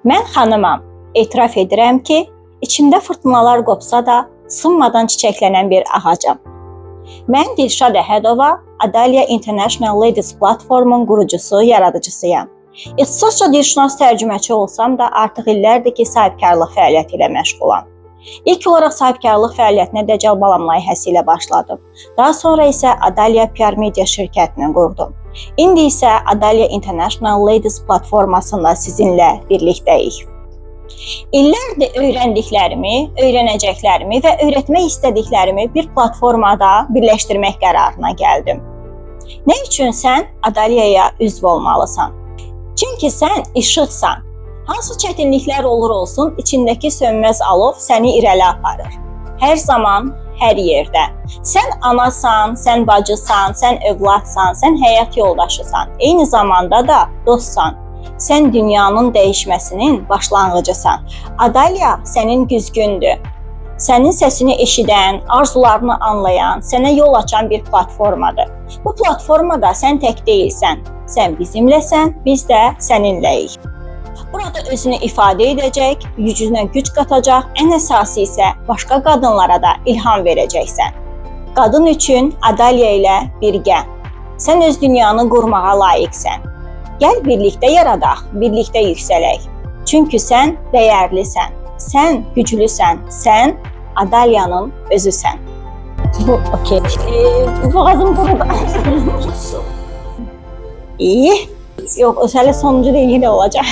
Mən xanımam, etiraf edirəm ki, içimdə fırtınalar qopsa da, sınmadan çiçəklənən bir ağacam. Mən Dilşad Əhədova, Adalya International Ladies platformun qurucusu, yaradıcısıyam. İxtisasca dilşünas tərcüməçi olsam da, artıq illərdir ki, sahibkarlıq fəaliyyəti ilə məşğulam. İlk olaraq sahibkarlıq fəaliyyətinə Dəcəl Balam layihəsi ilə başladım. Daha sonra isə Adalya PR Media şirkətini qurdum. İndi isə Adalya International Ladies platformasında sizinlə birlikdəyik. İllərdir öyrəndiklərimi, öyrənəcəklərimi və öyrətmək istədiklərimi bir platformada birləşdirmək qərarına gəldim. Nə üçün sən Adalyaya üzv olmalısan? Çünki sən işıqsan. Hansı çətinliklər olur olsun, içindəki sönməz alov səni irəli aparır. Hər zaman, hər yerdə. Sən anasan, sən bacısan, sən övladsan, sən həyat yoldaşısan. Eyni zamanda da dostsan. Sən dünyanın dəyişməsinin başlanğıcısan. Adalya sənin güzgündür. Sənin səsini eşidən, arzularını anlayan, sənə yol açan bir platformadır. Bu platformada sən tək deyilsən. Sən bizimləsən, biz də səninləyik. Burada özünü ifadə edəcək, gücünə güc qatacaq, ən əsası isə başqa qadınlara da ilham verəcəksən. Qadın üçün Adalya ilə birgə. Sən öz dünyanı qurmağa layiqsən. Gəl birlikdə yaradaq, birlikdə yüksələk. Çünki sən dəyərlisən, sən güclüsən, sən Adalyanın özüsən. Bu, okey. Boğazım qurudu. İyi. Yox, o hələ sonuncu deyil olacaq.